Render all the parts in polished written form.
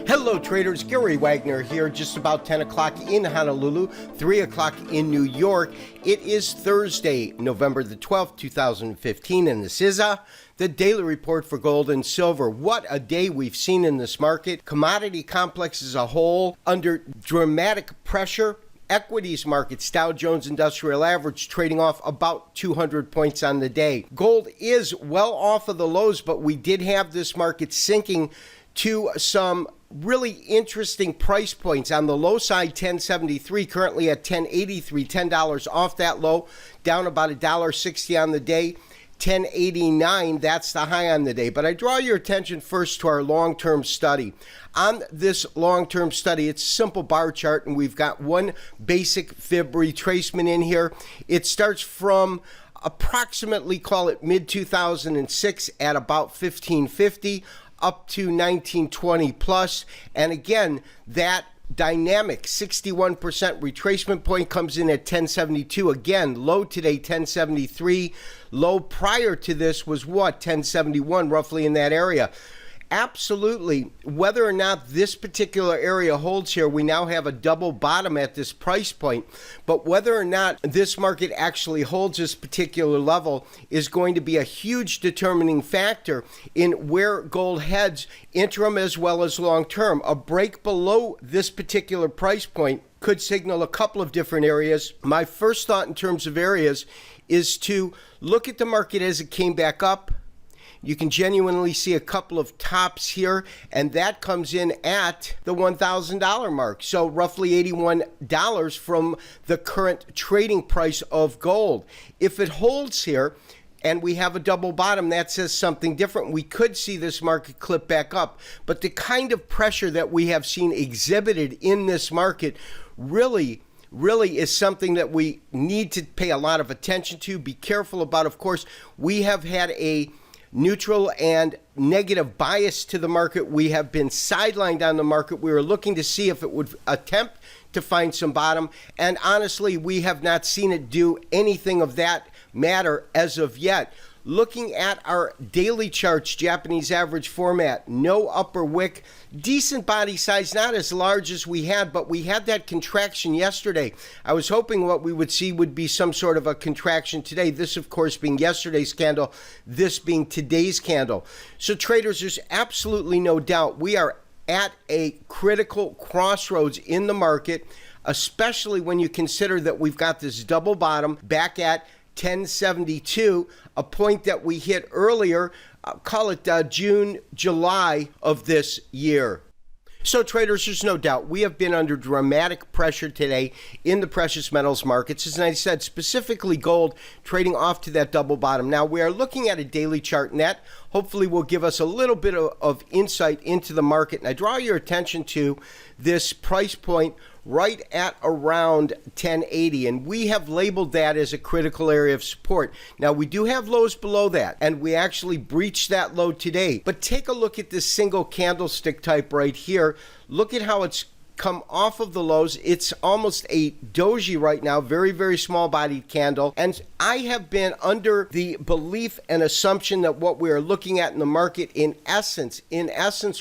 Hello traders, Gary Wagner here, just about 10 o'clock in Honolulu, 3 o'clock in New York. It is Thursday, November the 12th, 2015, and this is the daily report for gold and silver. What a day we've seen in this market. Commodity complex as a whole under dramatic pressure. Equities markets, Dow Jones Industrial Average trading off about 200 points on the day. Gold is well off of the lows, but we did have this market sinking to some really interesting price points. On the low side, 1073, currently at 1083, $10 off that low, down about $1.60 on the day. 1089, that's the high on the day. But I draw your attention first to our long-term study. On this long-term study, it's a simple bar chart, and we've got one basic fib retracement in here. It starts from approximately, call it mid-2006 at about 1550, up to 1920 plus. And again, that dynamic 61% retracement point comes in at 1072. Again, low today, 1073. Low prior to this was what? 1071, roughly in that area. Absolutely, whether or not this particular area holds here, we now have a double bottom at this price point. But whether or not this market actually holds this particular level is going to be a huge determining factor in where gold heads, interim as well as long term. A break below this particular price point could signal a couple of different areas. My first thought in terms of areas is to look at the market as it came back up. You can genuinely see a couple of tops here, and that comes in at the $1,000 mark. So roughly $81 from the current trading price of gold. If it holds here and we have a double bottom, that says something different. We could see this market clip back up. But the kind of pressure that we have seen exhibited in this market really is something that we need to pay a lot of attention to, be careful about. Of course, we have had a neutral and negative bias to the market. We have been sidelined on the market. We were looking to see if it would attempt to find some bottom, and honestly, we have not seen it do anything of that matter as of yet. Looking at our daily charts, Japanese average format, no upper wick, decent body size, not as large as we had, but we had that contraction yesterday. I was hoping what we would see would be some sort of a contraction today. This, of course, being yesterday's candle, this being today's candle. So traders, there's absolutely no doubt we are at a critical crossroads in the market, especially when you consider that we've got this double bottom back at 1072, a point that we hit earlier, call it June, July of this year. So traders, there's no doubt we have been under dramatic pressure today in the precious metals markets. As I said, specifically gold trading off to that double bottom. Now we are looking at a daily chart, and that hopefully will give us a little bit of insight into the market. And I draw your attention to this price point right at around 1080, and we have labeled that as a critical area of support. Now we do have lows below that, and we actually breached that low today. But take a look at this single candlestick type right here. Look at how it's come off of the lows. It's almost a doji right now, very, very small bodied candle. And I have been under the belief and assumption that what we are looking at in the market in essence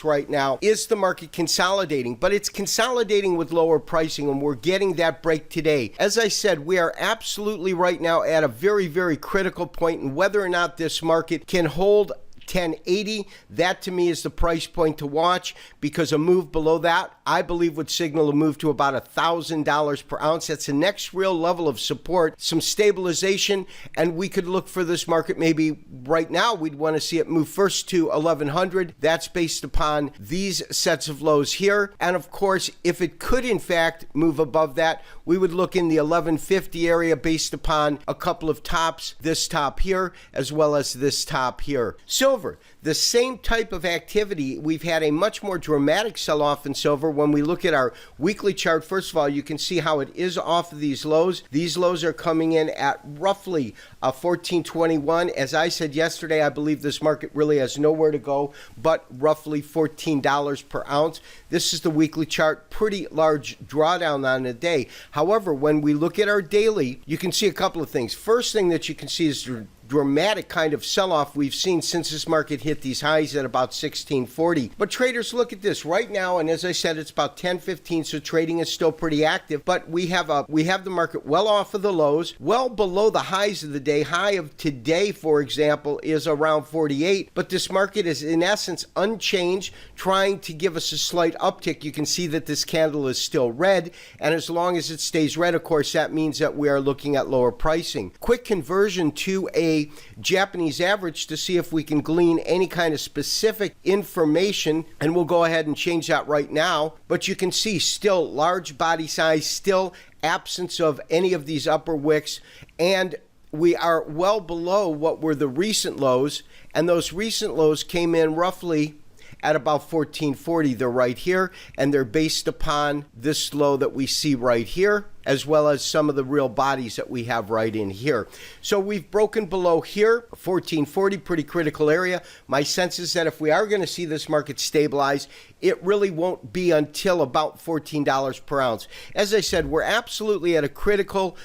right now is the market consolidating, but it's consolidating with lower pricing, and we're getting that break today. As I said, we are absolutely right now at a very, very critical point, and whether or not this market can hold 1080, that to me is the price point to watch, because a move below that I believe would signal a move to about $1,000 per ounce. That's the next real level of support, some stabilization, and we could look for this market maybe right now. We'd want to see it move first to 1100. That's based upon these sets of lows here, and of course if it could in fact move above that, we would look in the 1150 area based upon a couple of tops, this top here as well as this top here. Silver, the same type of activity. We've had a much more dramatic sell-off in silver. When we look at our weekly chart, first of all, you can see how it is off of these lows. These lows are coming in at roughly 1421. As I said yesterday, I believe this market really has nowhere to go but roughly $14 per ounce. This is the weekly chart, pretty large drawdown on the day. However, when we look at our daily, you can see a couple of things. First thing that you can see is dramatic kind of sell-off we've seen since this market hit these highs at about 1640. But traders, look at this right now, and as I said, it's about 10:15, so trading is still pretty active. But we have the market well off of the lows, well below the highs of the day. High of today, for example, is around 48, but this market is in essence unchanged, trying to give us a slight uptick. You can see that this candle is still red, and as long as it stays red, of course, that means that we are looking at lower pricing. Quick conversion to a Japanese average to see if we can glean any kind of specific information, and we'll go ahead and change that right now. But you can see still large body size, still absence of any of these upper wicks, and we are well below what were the recent lows, and those recent lows came in roughly at about 1440. They're right here, and they're based upon this low that we see right here, as well as some of the real bodies that we have right in here. So we've broken below here, 1440, pretty critical area. My sense is that if we are going to see this market stabilize, it really won't be until about $14 per ounce. As I said, we're absolutely at a critical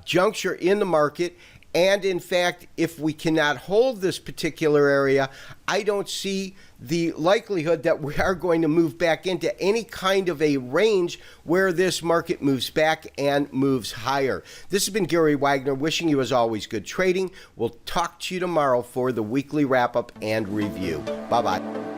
juncture in the market. And in fact, if we cannot hold this particular area, I don't see the likelihood that we are going to move back into any kind of a range where this market moves back and moves higher. This has been Gary Wagner, wishing you as always good trading. We'll talk to you tomorrow for the weekly wrap-up and review. Bye-bye.